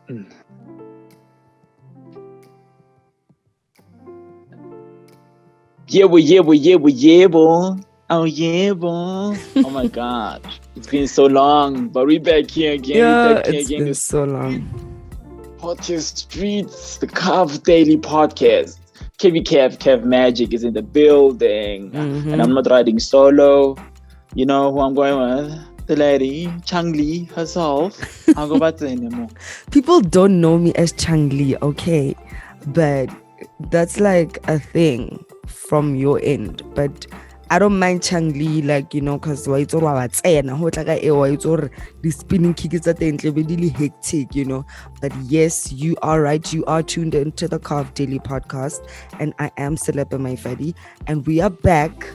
Yeah. Oh yeah, boy. Oh my God. It's been so long, but we're back here again. Yeah, it's been so long. Hottest Streets, the Carve Daily Podcast. Kev Magic is in the building. And I'm not riding solo. You know who I'm going with? The lady, Changli herself. I'll go back to anymore. People don't know me as Changli, okay? But that's like a thing from your end. But I don't mind Changli, like, you know, because the spinning kick is at the end, really hectic, you know. But yes, you are right. You are tuned into the Carve Daily Podcast. And I am Selepe Maifadi. And we are back.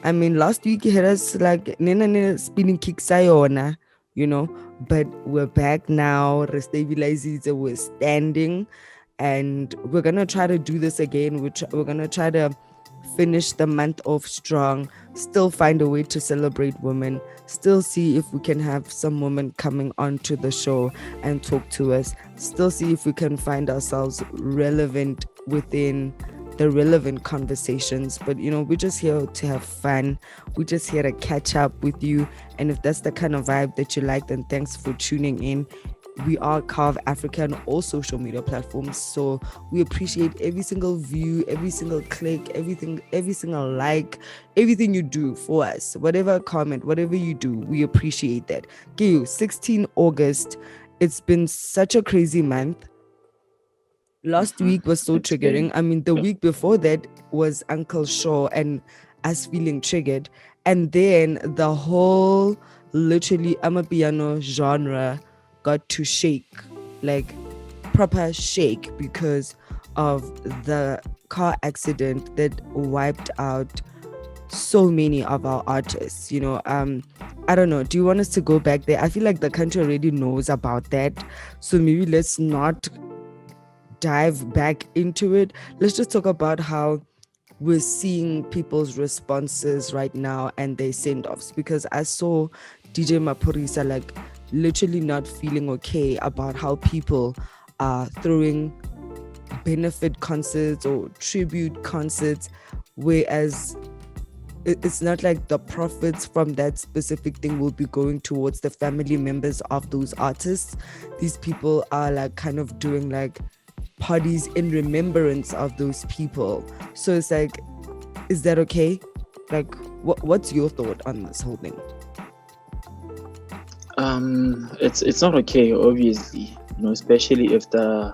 I mean, last week you had us like nena spinning kick sayona, you know, but we're back now. Restabilizes, we're standing, and we're gonna try to do this again. We're gonna try to finish the month off strong, still find a way to celebrate women, still see if we can have some women coming onto the show and talk to us, still see if we can find ourselves relevant within the relevant conversations. But you know, we're just here to have fun. We're just here to catch up with you, and if that's the kind of vibe that you like, then thanks for tuning in. We are Carve Africa on all social media platforms, so we appreciate every single view, every single click, every single like, everything you do for us, whatever comment, whatever you do, we appreciate that. 16 August, it's been such a crazy month. Last week was so triggering. I mean, the week before that was Uncle Shaw and us feeling triggered. And then the whole literally Amapiano genre got to shake, like proper shake, because of the car accident that wiped out so many of our artists, you know. I don't know, do you want us to go back there? I feel like the country already knows about that, so maybe let's not dive back into it. Let's just talk about how we're seeing people's responses right now and their send-offs, because I saw DJ Maphorisa like literally not feeling okay about how people are throwing benefit concerts or tribute concerts, whereas it's not like the profits from that specific thing will be going towards the family members of those artists. These people are like kind of doing like parties in remembrance of those people. So it's like, is that okay? Like, what's your thought on this whole thing? It's not okay, obviously, you know, especially if the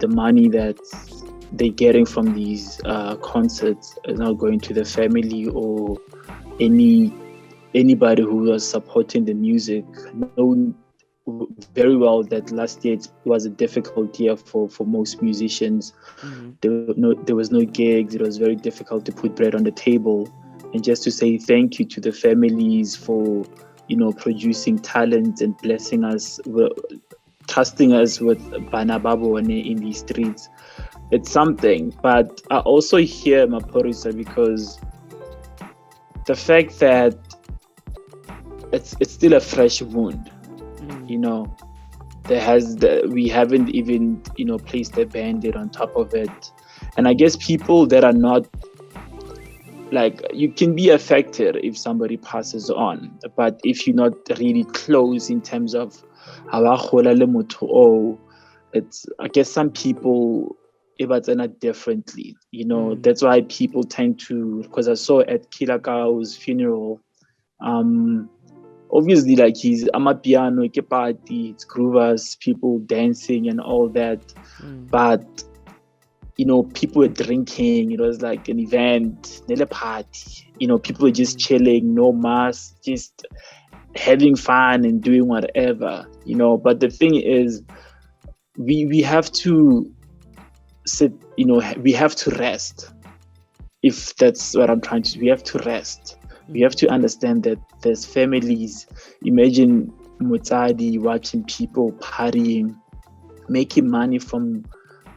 money that they're getting from these concerts is not going to the family or anybody who was supporting the music. Knowing very well that last year it was a difficult year for most musicians. There was no gigs. It was very difficult to put bread on the table, and just to say thank you to the families for, you know, producing talent and blessing us, trusting us with Bana Babone in these streets. It's something. But I also hear Maphorisa, because the fact that it's still a fresh wound. You know, we haven't even, you know, placed a band-aid on top of it. And I guess people that are not, like, you can be affected if somebody passes on, but if you're not really close in terms of it's, I guess some people evaluate differently, you know. That's why people tend to, because I saw at Keoagile's funeral, obviously, like, he's Amapiano, party, it's groovers, people dancing and all that. But, you know, people were drinking. It was like an event, not a party. You know, people were just chilling, no mask, just having fun and doing whatever, you know. But the thing is, we have to sit, you know, we have to rest. If that's what I'm trying to do, we have to rest. We have to understand that there's families. Imagine Mutsadi watching people partying, making money from,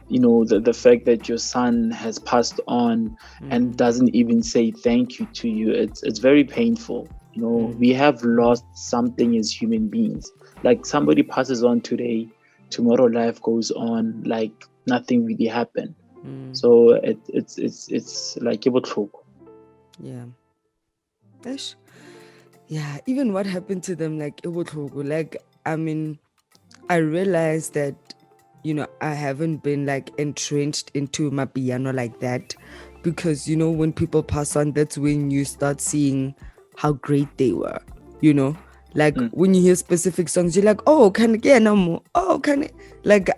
you know, the fact that your son has passed on and doesn't even say thank you to you. It's very painful. You know, we have lost something as human beings. Like, somebody passes on today, tomorrow life goes on like nothing really happened. So it's like yeah. Ish. Yeah, even what happened to them, like I mean, I realized that, I haven't been like entrenched into my piano like that, because when people pass on, that's when you start seeing how great they were, like when you hear specific songs, you're like, oh, can I get no more? Oh, can I? Like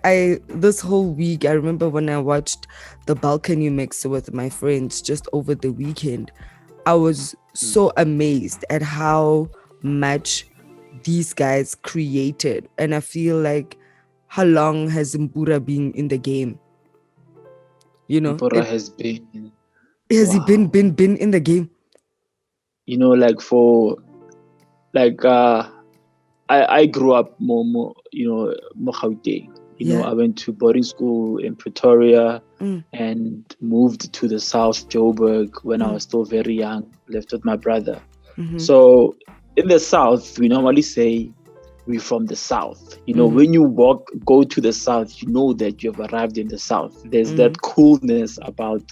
this whole week, I remember when I watched the balcony mix with my friends just over the weekend, I was so amazed at how much these guys created. And I feel like, how long has Mpura been in the game? Mpura has been. Has he been in the game? Like for like I grew up more Gauteng. I went to boarding school in Pretoria and moved to the South, Joburg, when I was still very young, left with my brother. So in the South, we normally say we're from the South. When you go to the South, you know that you've arrived in the South. There's that coolness about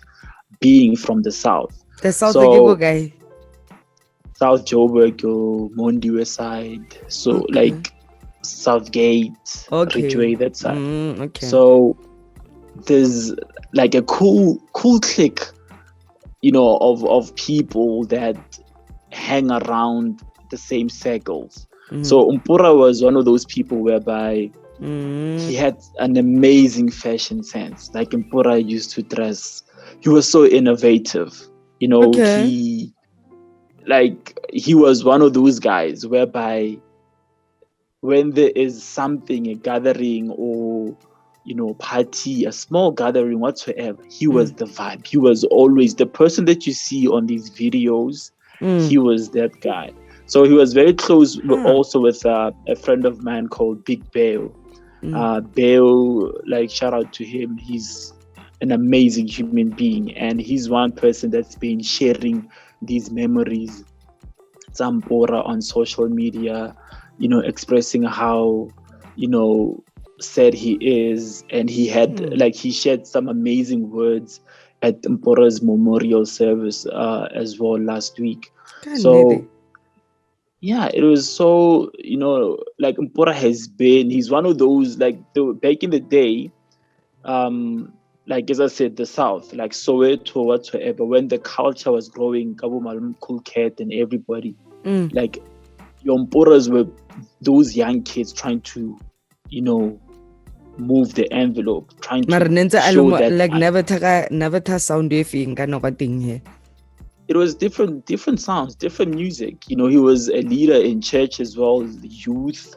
being from the South. The South guy. South Joburg, Mondi West side. So like Southgate, Ridgeway, that side. Okay. So there's like a cool clique, of people that hang around the same circles. So Mpura was one of those people whereby he had an amazing fashion sense. Like Mpura used to dress. He was so innovative. He was one of those guys whereby when there is something, a gathering or party, a small gathering whatsoever, he was the vibe. He was always the person that you see on these videos. He was that guy. So he was very close also with a friend of mine called Big Bale. Bale, like, shout out to him. He's an amazing human being, and he's one person that's been sharing these memories, Zampora, on social media, expressing how, sad he is. And he had he shared some amazing words at Mpora's memorial service as well last week. Yeah, it was so, like Mpura he's one of those, like back in the day, like as I said, the South, like Soweto, whatsoever, when the culture was growing, Kabu Malum, Cool Cat and everybody, like your Mpuras were those young kids trying to, move the envelope, trying to show that. Like never sound here. It was different sounds, different music. He was a leader in church as well, the youth.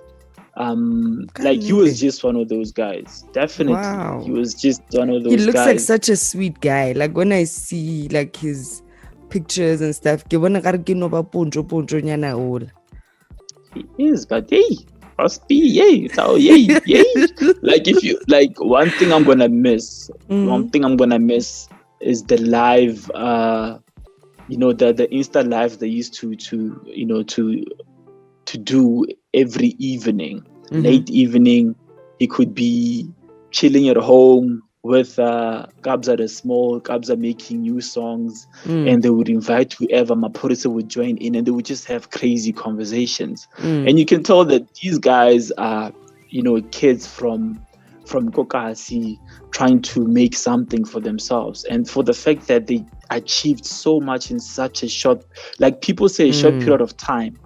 He was just one of those guys. Definitely. Wow. He was just one of those guys. He looks like such a sweet guy. Like when I see like his pictures and stuff, he is, but hey, must be yay. So yay. Like if you one thing I'm gonna miss. One thing I'm gonna miss is the live the Insta live they used to do every evening, late evening. He could be chilling at home with Kabza the Small, Kabza making new songs, and they would invite whoever, Maphorisa would join in, and they would just have crazy conversations. And you can tell that these guys are, kids from Kokasi trying to make something for themselves. And for the fact that they achieved so much in such a short, like people say, a short period of time,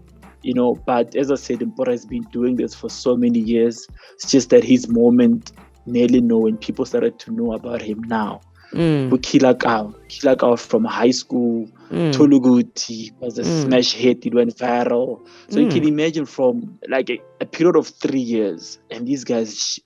but as I said, Mpura has been doing this for so many years. It's just that his moment nearly when people started to know about him now. Kilakau from high school, Toluguti was a smash hit, it went viral. So you can imagine from like a period of 3 years, and these guys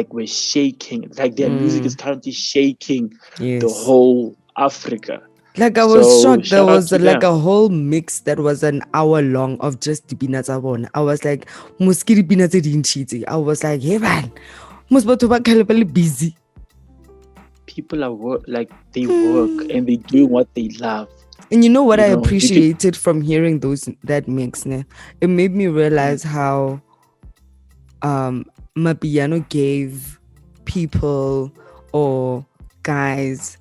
were shaking, like their music is currently shaking the whole Africa. Like I was shocked. There was like a whole mix that was an hour long of just Dipina Zabon. I was like, Muskiri Pina Chiti. I was like, hey man, Musbatuba busy. People are they work and they do what they love. And you know what I appreciated from hearing that mix, ne? It made me realize how Amapiano gave people or guys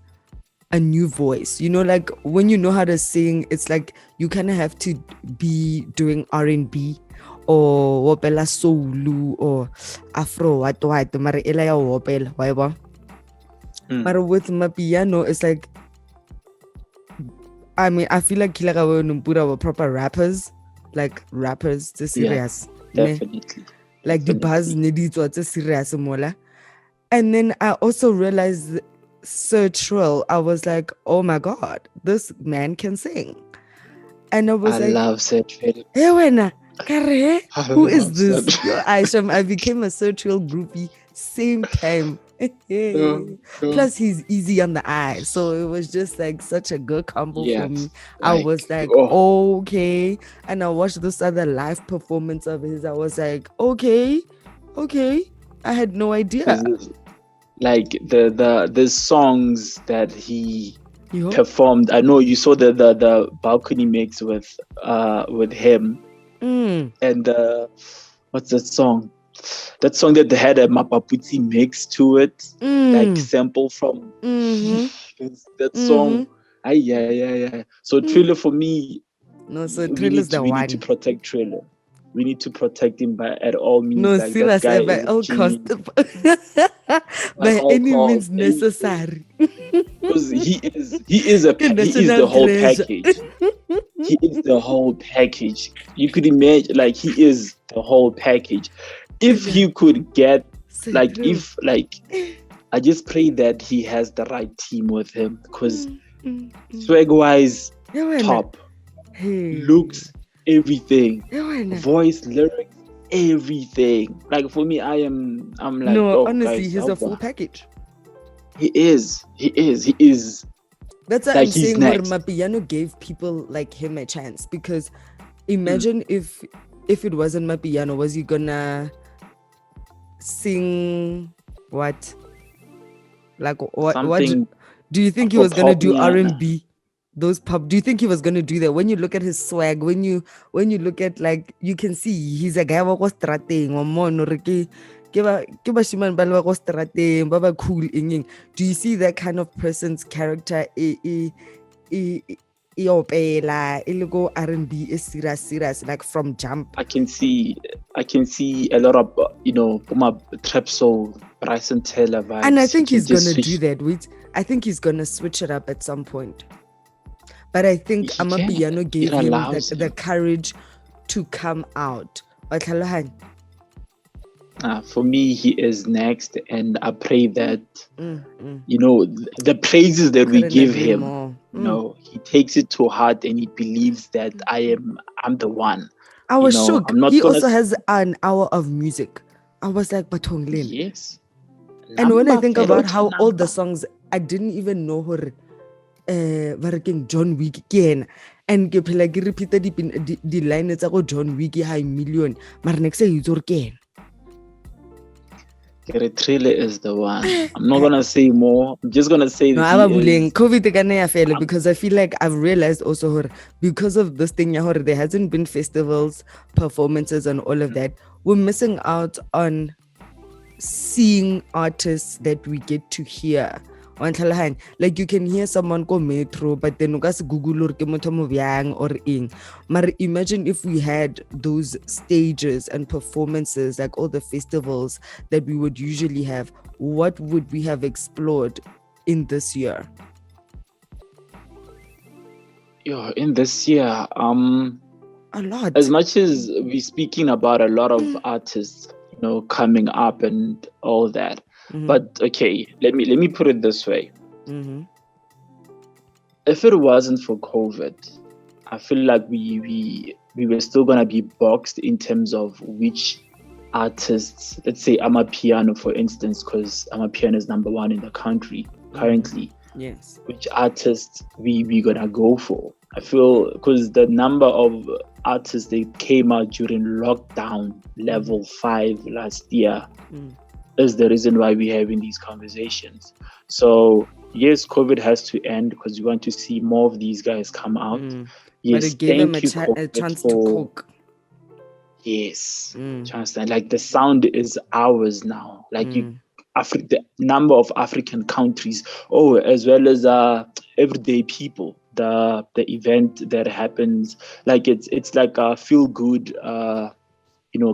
a new voice. Like when you know how to sing, it's like you kind of have to be doing R&B or wopela soul or afro what mara ela ya wopela wa ba. But with Amapiano, it's like, I mean, I feel like Kilagawa Numpura were proper rappers, like rappers, the serious. Yeah, definitely. Like the buzz needed to serious mola. And then I also realized Sir Trill, I was like, oh my God, this man can sing. And I was like, love Sir Trill. Who is this? I became a Sir Trill groupie same time. Plus he's easy on the eye, so it was just like such a good combo for me. I was like, okay. And I watched this other live performance of his. I was like, okay. I had no idea. Like the songs that he performed. I know you saw the balcony mix with him. And what's that song? That song that they had a Mapaputsi mix to it, like sample from that song. Yeah. So Triller for me. No, so Triller's the one. We need to protect Triller. We need to protect him at all means. No, like, seriously, by all costs. By any means necessary. Because he is the whole package. He is the whole package. You could imagine, like, he is the whole package. If he could get, I just pray that he has the right team with him, because swag-wise, top. Looks, everything. Voice, lyrics, everything. Like, for me, I'm like, no, honestly, guys, he's a full package. He is. That's why I'm saying Amapiano gave people like him a chance, because imagine if it wasn't Amapiano, was he gonna sing what? Like what do you think he was gonna do? R&B? Those pop, do you think he was gonna do that? When you look at his swag, when you look at, like, you can see he's a guy who was stratting or mono riki. Do you see that kind of person's character? R&B is serious, like from jump. I can see a lot of trap soul, Bryson Taylor vibes. And I think he's gonna do that. I think he's gonna switch it up at some point. But I think Amapiano gave him the courage to come out. For me, he is next, and I pray that the praises that we give him, he takes it to heart and he believes that I'm the one. I was shook. He also has an hour of music. I was like, Batonglin. Yes. And when I think about how old the songs, I didn't even know her. John Wick again, and ke phela ke repeated the line tsa go John Wick high million, mara next say it's again. Triller is the one. I'm not gonna say more. I'm just gonna say COVID because I feel like I've realized also because of this thing there hasn't been festivals, performances, and all of that. We're missing out on seeing artists that we get to hear. Like, you can hear someone go metro, but then you can Google or ing. But imagine if we had those stages and performances, like all the festivals that we would usually have. What would we have explored in this year? In this year, a lot. As much as we're speaking about a lot of artists, coming up and all that. But okay, let me put it this way. If it wasn't for COVID, I feel like we were still gonna be boxed in terms of which artists. Let's say Amapiano, for instance, because Amapiano is number one in the country currently. Yes. Which artists we gonna go for? I feel because the number of artists that came out during lockdown level 5 last year. Is the reason why we're having these conversations. So yes, COVID has to end because we want to see more of these guys come out. Yes, but it gave them a chance to cook. Yes. Do you understand? Like the sound is ours now. Like the number of African countries, as well as everyday people. The event that happens, like it's like a feel good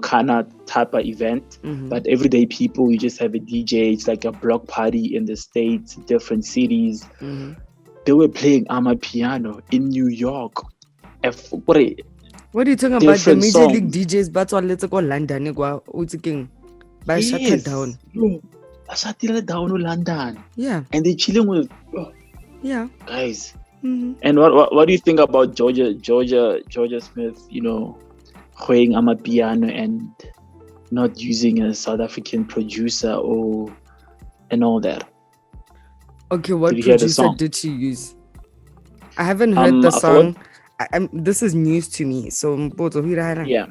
kind of type of event. But everyday people, you just have a DJ. It's like a block party in the States, different cities. They were playing Amapiano in New York. What are you talking about? The Major League DJs, but all let's go London. By shut down. No, shut down London. Yeah. And they're chilling with guys. And what do you think about Jorja Smith, playing Amapiano and not using a South African producer and all that? Okay, what producer did she use? I haven't heard the song. This is news to me. So yeah.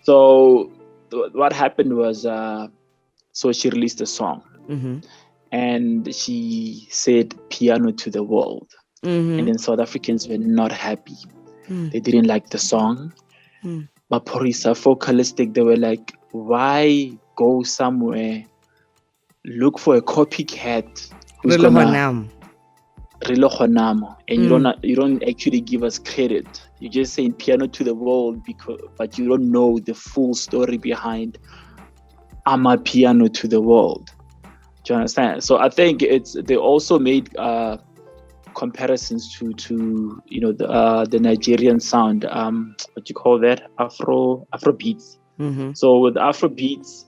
So what happened was, so she released a song, and she said "Piano to the World," and then South Africans were not happy. They didn't like the song. Maphorisa, Focalistic, they were like, "Why go somewhere? Look for a copycat who's gonna." And you don't actually give us credit. You're just saying "Piano to the World" but you don't know the full story behind Amapiano to the World. Do you understand? So I think they also made comparisons to the Nigerian sound. What you call that? Afro beats. So with Afro beats,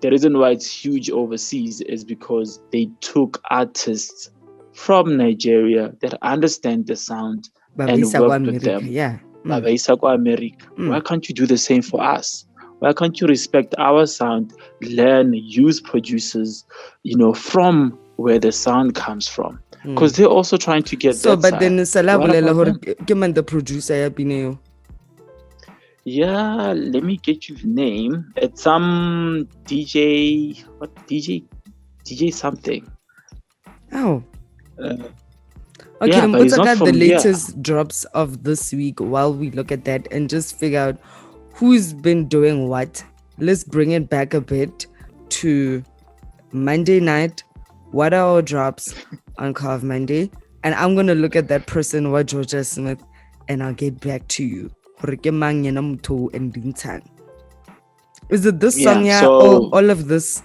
the reason why it's huge overseas is because they took artists from Nigeria that understand the sound and work with them. Yeah. Why can't you do the same for us? Why can't you respect our sound, learn, use producers, from where the sound comes from? Because they're also trying to get so, that but side. Then the producer, yeah, let me get you the name. It's some DJ something. Oh. Okay, let's look at the latest drops of this week while we look at that and just figure out who's been doing what. Let's bring it back a bit to Monday night. What are our drops on Carve Monday? And I'm going to look at that person, Jorja Smith, and I'll get back to you. Is it this song, or all of this?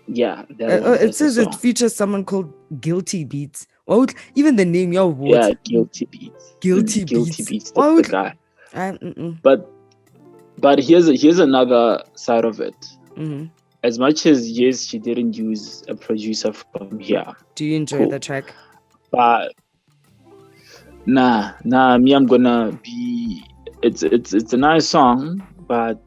Yeah. It says it features someone called Guilty Beats. Well, even the name, Guilty Beats. Guilty Beats. That's the guy. But here's another side of it. As much as yes, she didn't use a producer from here. Do you enjoy the track? But nah. Me, I'm gonna be. It's a nice song, but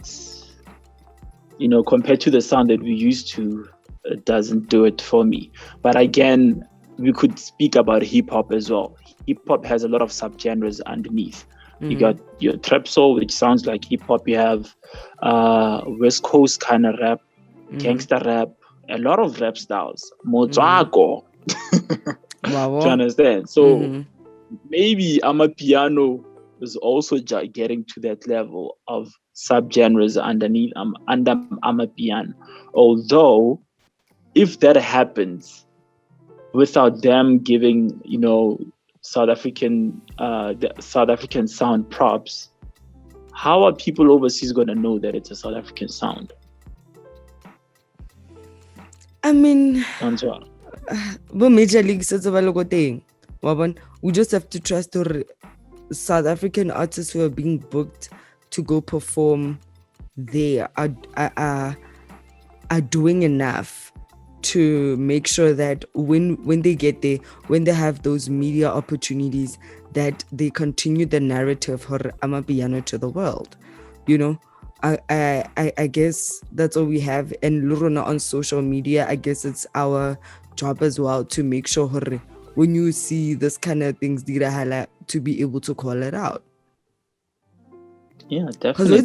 compared to the sound that we used to, it doesn't do it for me. But again, we could speak about hip hop as well. Hip hop has a lot of subgenres underneath. You got your trap soul, which sounds like hip hop. You have West Coast kind of rap, gangster rap, a lot of rap styles. Motswako. Do you understand? So maybe Amapiano is also getting to that level of subgenres underneath under Amapiano. Although, if that happens without them giving, South African sound props, how are people overseas going to know that it's a South African sound? I mean, Major League we just have to trust South African artists who are being booked to go perform there are doing enough to make sure that when they get there, when they have those media opportunities, that they continue the narrative for Amapiano to the world. I guess that's all we have. And Lurona on social media, I guess it's our job as well to make sure when you see this kind of things, to be able to call it out. Yeah, definitely.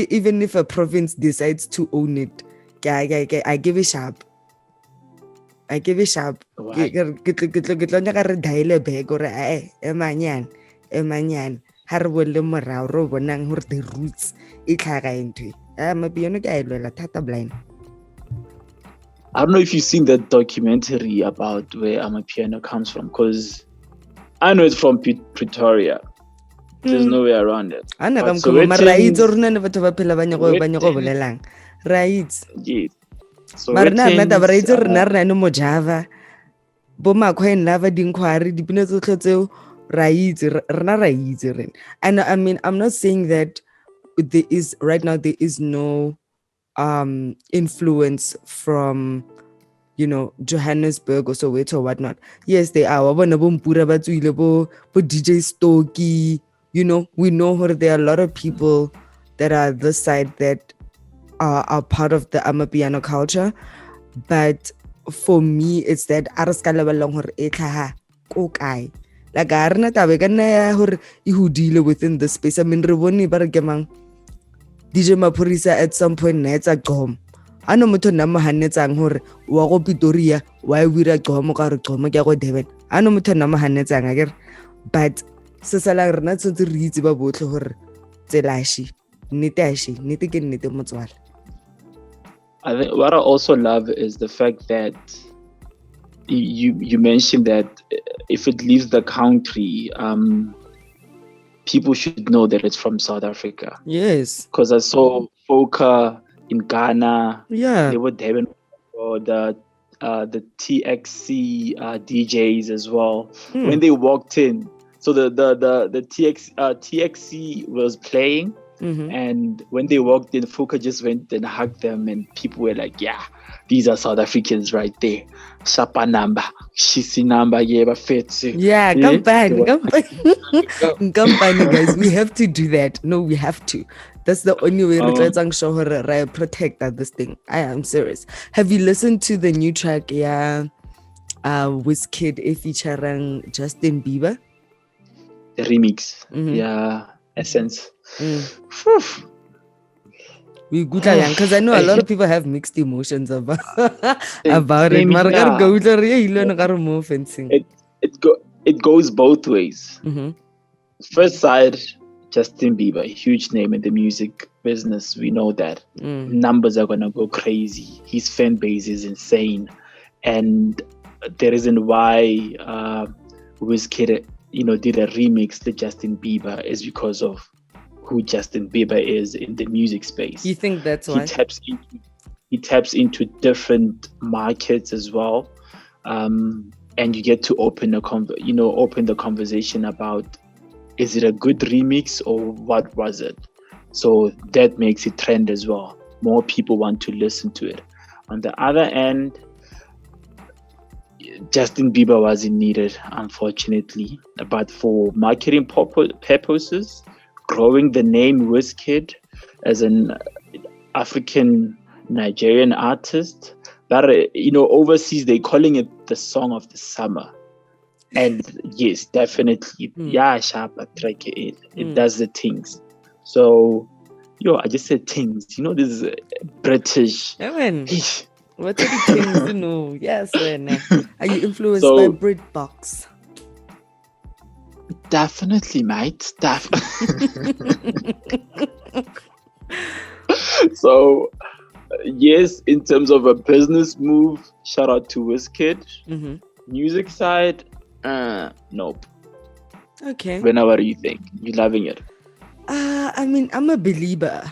Even if a province decides to own it, I give it sharp. ha re bolle morao ro bonang hore the roots e tlhaga into Amapiano ke a ilwela thata blind. I don't know if you've seen that documentary about where Amapiano comes from, because I know it's from Pretoria. There's no way around it. Ana But kam ko maraitse Sowetan- rona ne batho ba phela ba nyego bolelang right yes. marina rena ta Sowetan's, baraitse rena rena no mojava bo makhoen lava dinkhwari dipina tsotlhe tseo raitse rena raitse rena. And I mean, I'm not saying that there is right now there is no influence from, you know, Johannesburg or Soweto or whatnot. Yes, they are. Bo DJ Stokie, you know, we know where there are a lot of people that are this side that are part of the Amapiano culture. But for me, it's that like within the space. I mean, DJ Maphorisa at some point nets a gom. Ano motho nna mohanetsang hore wa go Pretoria wa wira gom ka re gom ke go Durban. Ano motho nna mohanetsang akere. But se sala rena tsotse re itse ba botle hore tselashi nete ke nete motswala. I think what I also love is the fact that you mentioned that if it leaves the country, people should know that it's from South Africa. Yes. Because I saw Foka in Ghana. Yeah. They were there for the TXC DJs as well. When they walked in, so the TXC was playing, and when they walked in, Foka just went and hugged them, and people were like, "Yeah, these are South Africans right there. Shapa number, Shisi number, yeah, fits." Yeah, company, guys. We have to do that. No, we have to. That's the only way we can show her protect this thing. I am serious. Have you listened to the new track, Wizkid featuring Justin Bieber? The remix, Essence. We good because I know a lot of people have mixed emotions about it. It goes both ways. First side, Justin Bieber, huge name in the music business. We know that numbers are gonna go crazy. His fan base is insane, and the reason why Wizkid, did a remix to Justin Bieber is because of who Justin Bieber is in the music space. You think that's why? He taps into different markets as well, and you get to open the conversation about, is it a good remix or what was it? So that makes it trend as well. More people want to listen to it. On the other end, Justin Bieber wasn't needed, unfortunately, but for marketing purposes, growing the name Wizkid as an African Nigerian artist, that overseas they're calling it the song of the summer. And yes, definitely, sharp track it does the things. So I just said things, this is British. What are the things? Yes, are you influenced by Britbox? Definitely, mate. So, yes, in terms of a business move, shout out to Wizkid. Music side, nope. Okay. Venna, what do you think? You loving it? I mean, I'm a believer,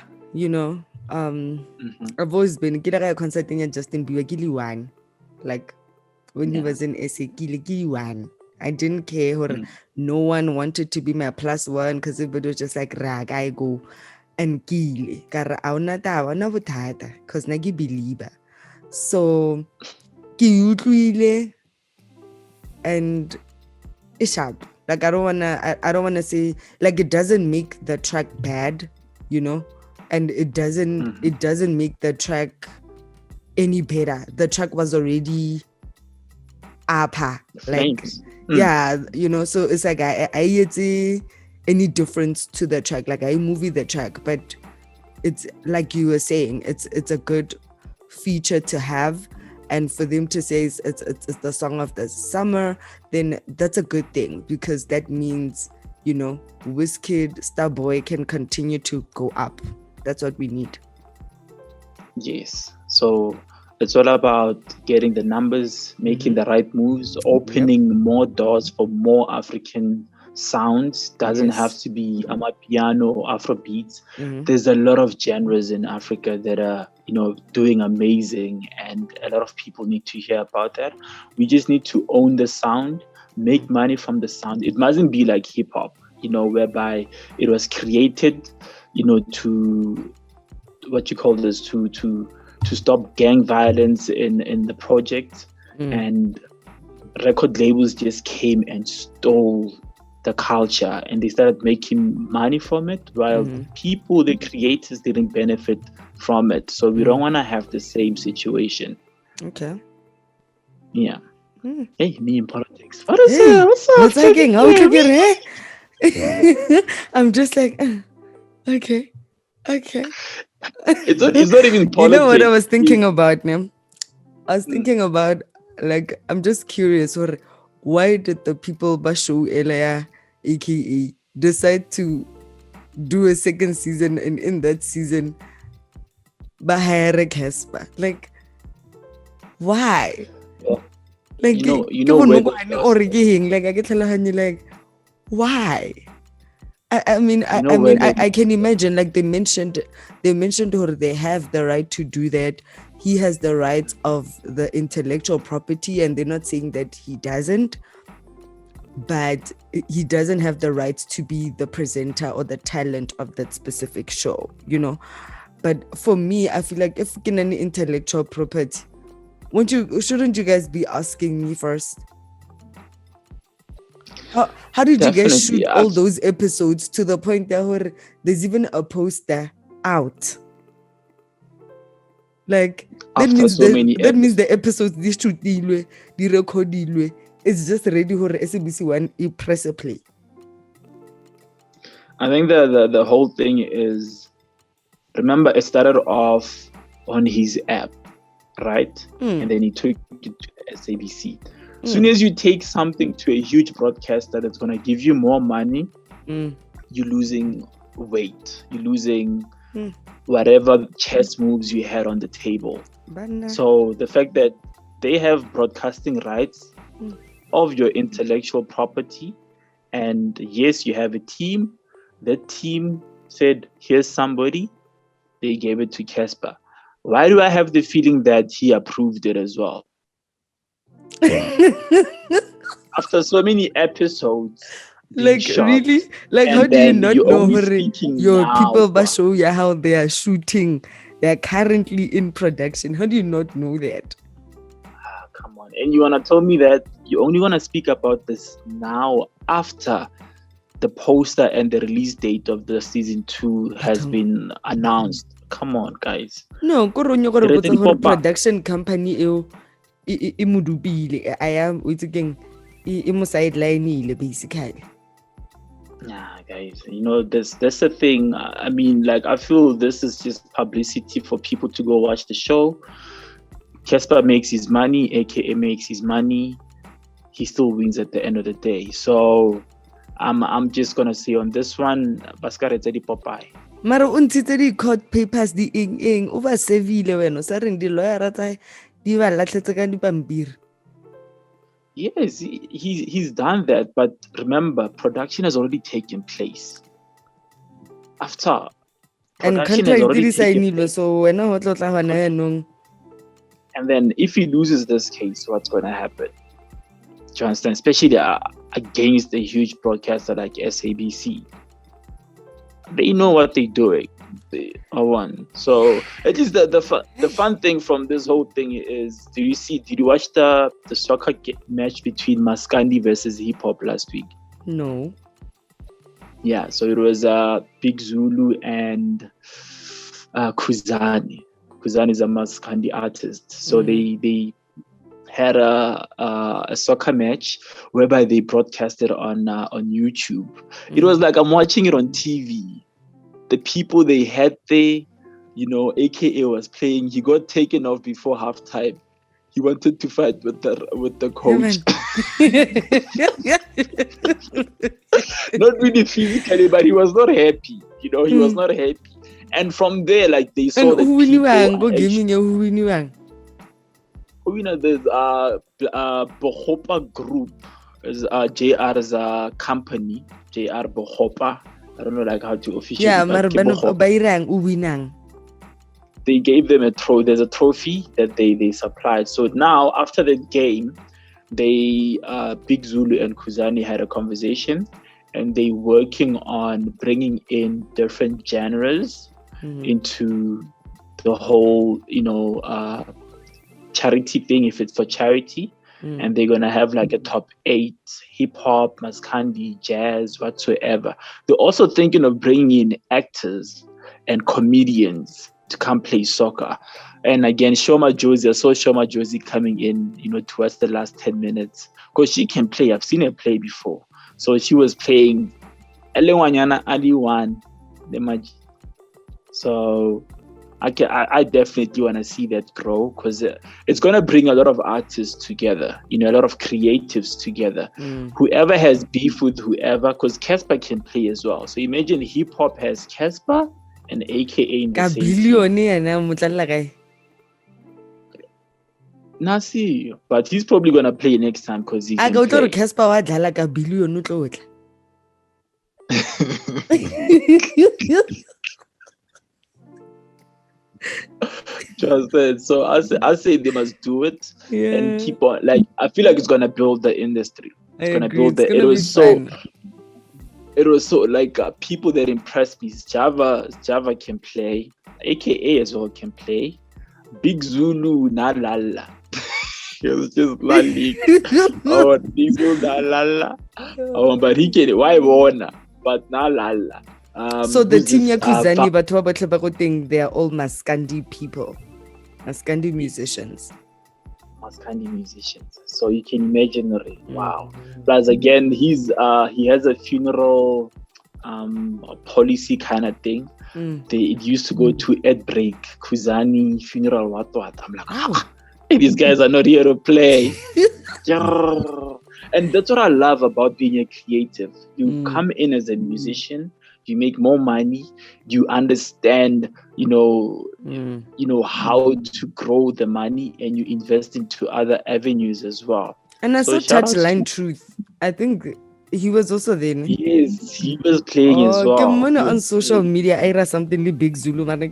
I've always been a concert in Justin Bieber, one. Like when he was in SA, one. I didn't care or no one wanted to be my plus one because it was just like rag I go and kile kara auna bothata because nagi believer. So ki utlwile and it's sharp. Like I don't wanna say, like, it doesn't make the track bad, and it doesn't make the track any better. The track was already upper, like so it's like I see any difference to the track, like I movie the track, but it's like you were saying, it's a good feature to have, and for them to say it's the song of the summer, then that's a good thing, because that means Wizkid, Starboy can continue to go up. That's what we need. Yes. So it's all about getting the numbers, making the right moves, opening more doors for more African sounds. Doesn't have to be Amapiano or Afrobeats. There's a lot of genres in Africa that are, doing amazing, and a lot of people need to hear about that. We just need to own the sound, make money from the sound. It mustn't be like hip hop, whereby it was created, to what you call this, to stop gang violence in the project, and record labels just came and stole the culture and they started making money from it, while the people, the creators, didn't benefit from it. So we don't want to have the same situation. Okay. Yeah. Hey, me in politics. What is it? What's up? What's happening? How to get it? I'm just like, okay. It's not even politics. You know what I was thinking about, Nim? I was thinking about, like, I'm just curious, why did the people Basho Elaya, aka, decide to do a second season, and in that season Bahare Casper? Like, why? Like, why? I can imagine, like they mentioned or they have the right to do that. He has the rights of the intellectual property, and they're not saying that he doesn't, but he doesn't have the rights to be the presenter or the talent of that specific show, But for me, I feel like if you get any intellectual property, shouldn't you guys be asking me first? How did you guys shoot all those episodes to the point that there's even a poster out? Like, that means the episodes they shoot the record, it's just ready for SABC One. You press a play. I think the whole thing is, remember, it started off on his app, right? And then he took it to SABC. As soon as you take something to a huge broadcaster that's going to give you more money, you're losing weight. You're losing whatever chess moves you had on the table. So the fact that they have broadcasting rights of your intellectual property, and yes, you have a team. That team said, here's somebody. They gave it to Casper. Why do I have the feeling that he approved it as well? After so many episodes, like shot, really, like how do you not know your people show you how they are shooting? They are currently in production. How do you not know that? Come on, and you wanna tell me that you only wanna speak about this now after the poster and the release date of the season 2 has been announced? Come on, guys. No, production company imudubile. I am waiting. Sideline basically. Yeah, guys. That's the thing. I mean, like, I feel this is just publicity for people to go watch the show. Casper makes his money, aka makes his money. He still wins at the end of the day. So I'm just gonna say on this one, Baskaretse di Popeye. Mara untite di court papers di ing over sevile wena sa reng di lawyer rata di ba latletse ka dipampiri. Yes, he's done that, but remember, production has already taken place. After production has already taken place. So and then if he loses this case, what's going to happen? Do you understand? Especially against a huge broadcaster like SABC. They know what they're doing. They are one. So it is the fun thing from this whole thing is, did you watch the soccer match between Maskandi versus Hip Hop last week? No. Yeah, so it was Big Zulu and Kuzani. Kuzani is a Maskandi artist. So they had a soccer match whereby they broadcasted on YouTube. It was like I'm watching it on TV. The people they had there, AKA was playing. He got taken off before halftime. He wanted to fight with the coach. Not really physically, but he was not happy. He was not happy. And from there, like they saw that people there's Bohopa Group, is JR's company, JR Bohopa. I don't know like how to officially. Yeah, they gave them there's a trophy that they supplied. So now after the game, they Big Zulu and Khuzani had a conversation, and they working on bringing in different genres into the whole charity thing, if it's for charity. And they're gonna have like a top 8 hip hop, maskandi, jazz, whatsoever. They're also thinking of bringing in actors and comedians to come play soccer. And again, Shoma Josie, I saw Shoma Josie coming in, towards the last 10 minutes, because she can play. I've seen her play before. So she was playing Elewanyana Ali One. So I definitely want to see that grow, because it's going to bring a lot of artists together, a lot of creatives together. Whoever has beef with whoever, because Casper can play as well. So imagine hip hop has Casper and AKA in the same team. Nasi, but he's probably going to play next time because he can play. Casper wa dlala ka billion o tlo tla. Just that. So I say they must do it and keep on. Like, I feel like it's gonna build the industry. It's gonna build the. It was so like people that impressed me. Java can play. AKA as well can play. Big Zulu na lala. It was just lali. Big Zulu na lala. But he can. Why wanna? But na lala. So the team Yakuzani but they are all Maskandi people, Maskandi musicians. So you can imagine, wow. Plus again, he has a funeral policy kind of thing. It used to go to Ed Break, Kuzani funeral, what. I'm like, these guys are not here to play. And that's what I love about being a creative. You come in as a musician. You make more money, you understand, how to grow the money, and you invest into other avenues as well. And I saw Touchline Truth. I think he was also there. Yes, he was playing as well. On social media, I read something like Big Zulu. He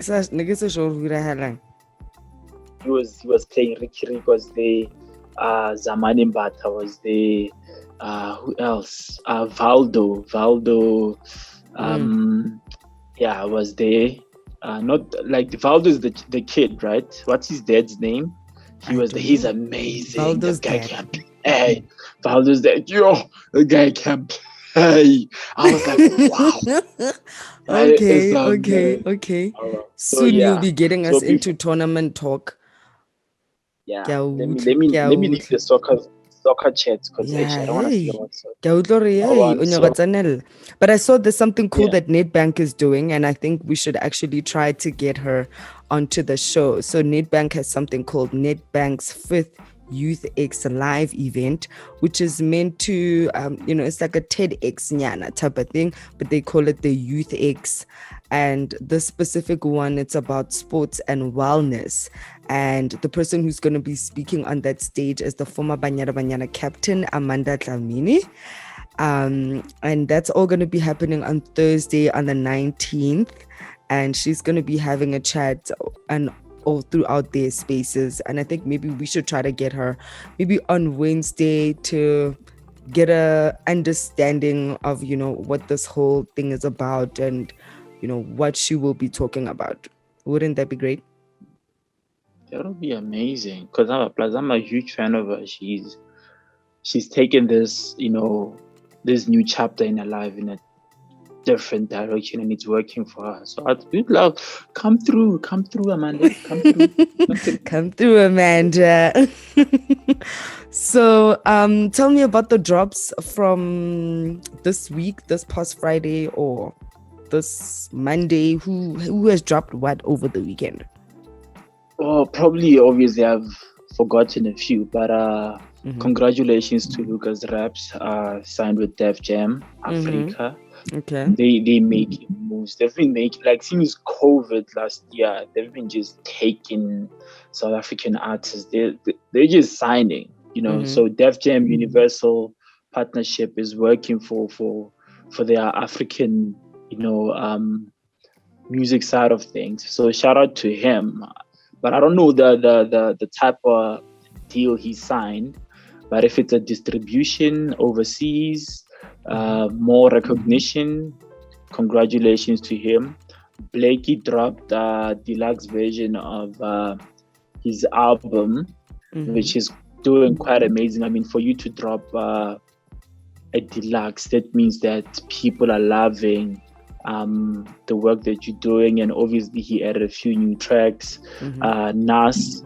was playing. Ricky Rick was there. Zamani Mbata was there. Who else? Valdo. Was there. Not like Valdo is the kid, right? What's his dad's name? He's amazing. Valdo's guy dad. Can play. Valdo's dad. The guy can play. I was like, wow. Okay. Soon you'll be getting us into tournament talk. Yeah. Let me leave the soccer chats, because I don't want to see what's up. But I saw there's something cool that Nedbank is doing, and I think we should actually try to get her onto the show. So Nedbank has something called Nedbank's 5th Youth X live event, which is meant to it's like a TEDx nyana type of thing, but they call it the Youth X. And the specific one, it's about sports and wellness. And the person who's going to be speaking on that stage is the former Banyana captain, Amanda Dlamini. And that's all going to be happening on Thursday on the 19th. And she's going to be having a chat and all throughout their spaces. And I think maybe we should try to get her maybe on Wednesday to get a understanding of, what this whole thing is about and, what she will be talking about. Wouldn't that be great? That would be amazing, because I'm a huge fan of her. She's taken this, this new chapter in her life in a different direction, and it's working for her. So I'd love, come through, Amanda, come through, Amanda. So, tell me about the drops from this week, this past Friday or this Monday. Who has dropped what over the weekend? Oh, probably, obviously, I've forgotten a few, but Congratulations to Lucasraps, signed with Def Jam Africa. Okay. They make moves. They've been making, like, since COVID last year, they've been just taking South African artists. They're just signing, So Def Jam Universal partnership is working for their African, music side of things. So shout out to him. But I don't know the type of deal he signed. But if it's a distribution overseas, more recognition, congratulations to him. Blakey dropped a deluxe version of his album, which is doing quite amazing. I mean, for you to drop a deluxe, that means that people are loving the work that you're doing. And obviously he added a few new tracks. Nas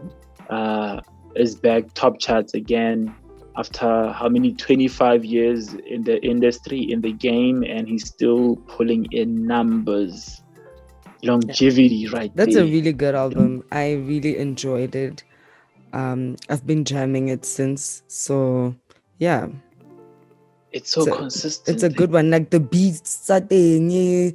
is back top charts again after how many 25 years in the industry, in the game, and he's still pulling in numbers. Longevity, right? That's there. a really good album. I really enjoyed it. I've been jamming it since, so yeah, it's so consistent. It's a good one. Like the beats, the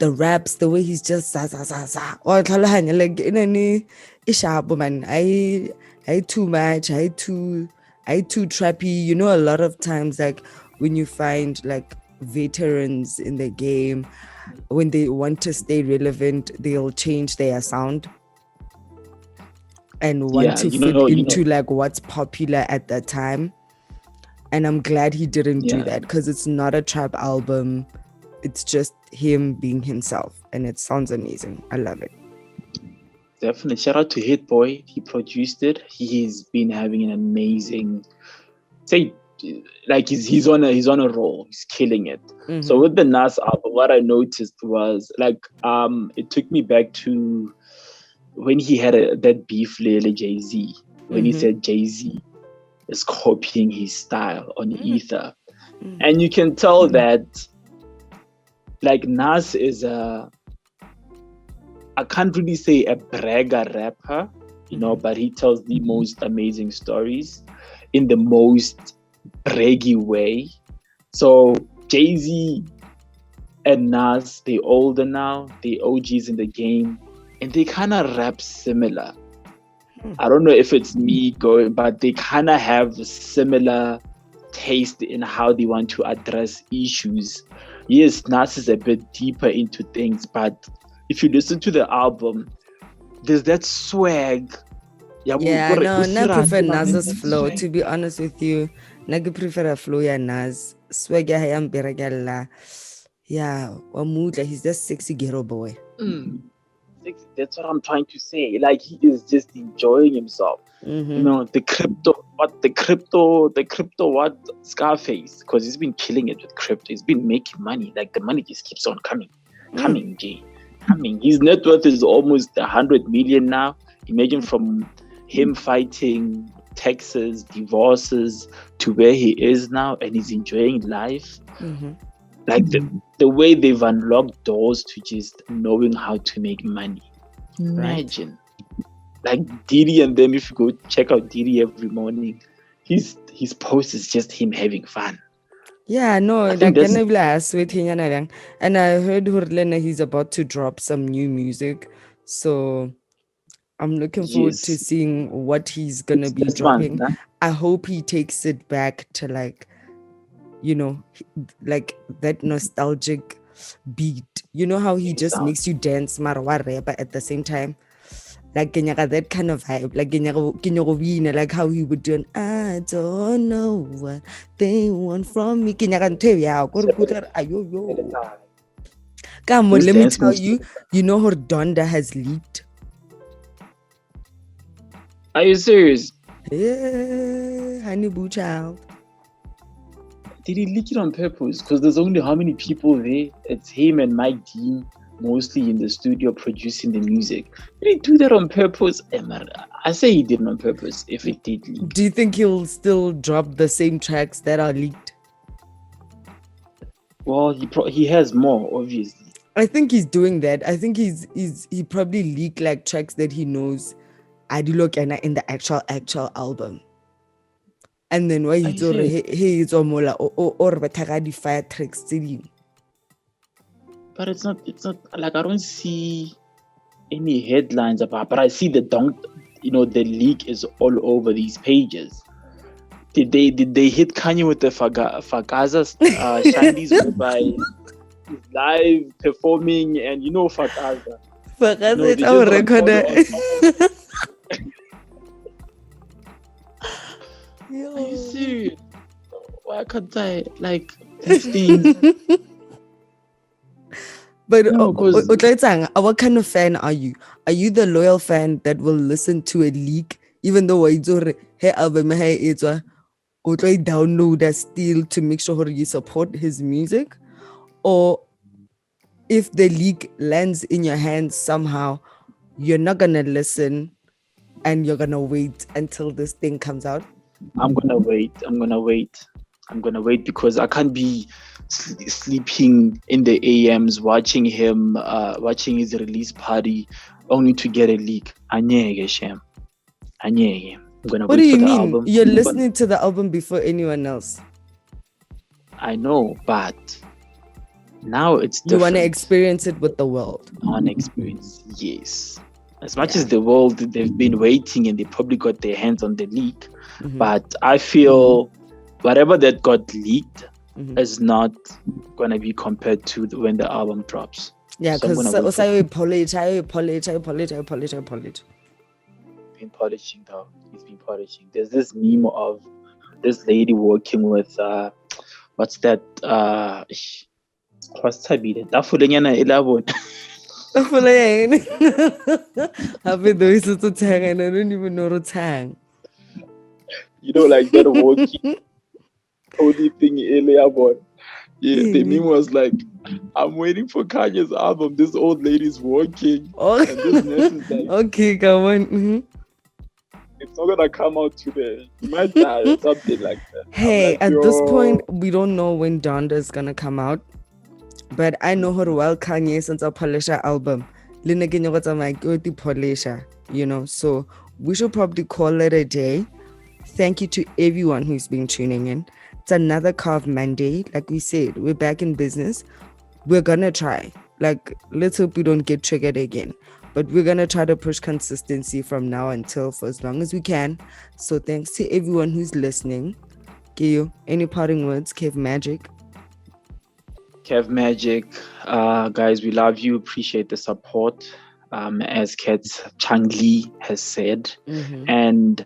raps, the way he's just sa sa sa sa. Or like in any ishabu man. I too much. I too trappy. A lot of times, like when you find like veterans in the game, when they want to stay relevant, they'll change their sound and want to fit into like what's popular at that time. And I'm glad he didn't do that, because it's not a trap album. It's just him being himself, and it sounds amazing. I love it. Definitely. Shout out to Hit Boy. He produced it. He's been having an amazing, he's on a roll. He's killing it. So with the Nas album, what I noticed was it took me back to when he had that beef with Jay-Z, when he said Jay-Z is copying his style on Ether. And you can tell that Nas is I can't really say a bragger rapper, but he tells the most amazing stories in the most braggy way. So Jay-Z and Nas, they're older now, they OGs in the game, and they kind of rap similar. I don't know if it's me going, but they kind of have a similar taste in how they want to address issues. Yes, Nas is a bit deeper into things, but if you listen to the album, there's that swag. I prefer Nas's flow, to be honest with you. I prefer a flow ya Nas. Swag ya hayam beragala. Yeah, he's just sexy ghetto boy. That's what I'm trying to say. He is just enjoying himself. The crypto what Scarface, because he's been killing it with crypto. He's been making money. The money just keeps on coming, G. His net worth is almost 100 million now. Imagine from him fighting taxes, divorces, to where he is now, and he's enjoying life. The way they've unlocked doors to just knowing how to make money. Imagine. Diddy and them, if you go check out Diddy every morning, his post is just him having fun. Yeah, no, and I heard Hurlena he's about to drop some new music. So I'm looking forward to seeing what he's gonna be dropping. Month, huh? I hope he takes it back to that nostalgic beat. You know how he just makes you dance marwa, but at the same time, that kind of vibe, like how he would do an I don't know what they want from me. Come on, let me tell you, her Donda has leaked. Are you serious? Yeah, honey boo child. Did he leak it on purpose? Because there's only how many people there? It's him and Mike Dean, mostly in the studio producing the music. Did he do that on purpose? I say he did it on purpose, if it did leak. Do you think he'll still drop the same tracks that are leaked? Well, he has more, obviously. I think he's doing that. I think he probably leaked tracks that he knows Adilokana in the actual album. And then why you told say- hey it's mola or batagadi fire tricks But it's not like I don't see any headlines about, but I see the leak is all over these pages. Did they hit Kanye with the Fagaza Shandies whereby he's live performing and Fagaza? Fagaza it's our recorder. Are you serious? Why can't I like these things? But what kind of fan are you? Are you the loyal fan that will listen to a leak even though hey album hey it's download that still to make sure you support his music? Or if the leak lands in your hands somehow, you're not gonna listen and you're gonna wait until this thing comes out? I'm gonna wait because I can't be sleeping in the AMs watching his release party only to get a leak. I'm gonna What wait do you for the mean? album. You're listening to the album before anyone else. I know, but now it's different. You want to experience it with the world. I want to experience, yes. As much as the world, they've been waiting and they probably got their hands on the leak. But I feel whatever that got leaked is not going to be compared to when the album drops. Yeah, because I polish. He's been polishing though. He's been polishing. There's this meme of this lady working with what's that? What's Tabita? Tafulenyana elabon. Happy those to tang and I don't even know the tang. Like that walking holy thing elabon. Yeah, the meme was like, I'm waiting for Kanye's album. This old lady's walking. Oh. And this nurse is like, okay, come on. It's not gonna come out today. You might die or something like that. Hey, at this point, we don't know when Donda is gonna come out. But I know her well, Kanye, since our Polisher album. So we should probably call it a day. Thank you to everyone who's been tuning in. It's another Carve Monday. Like we said, we're back in business. We're gonna try. Let's hope we don't get triggered again. But we're gonna try to push consistency from now until for as long as we can. So thanks to everyone who's listening. Keo, any parting words? Kev Magic. Guys, we love you. Appreciate the support. As Kat Changli has said. And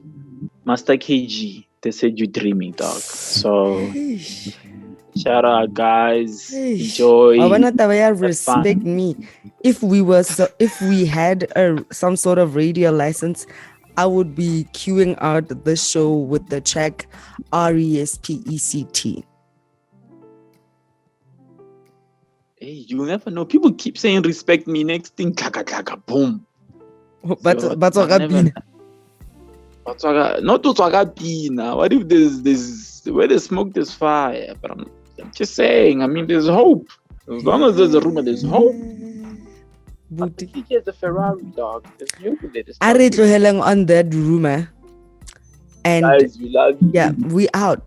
Master KG, they said you're dreaming, dog. So shout out, guys. Enjoy. I wanna respect me. If we had some sort of radio license, I would be queuing out the show with the track RESPECT. Hey, you never know. People keep saying respect me. Next thing, klaka, boom. But not to Pina. What if there's where there's smoke, there's fire? But I'm just saying. I mean, there's hope. As long as there's a rumor, there's hope. But he has a Ferrari, dog. I read on that rumor. And guys, we love you. Yeah, we out.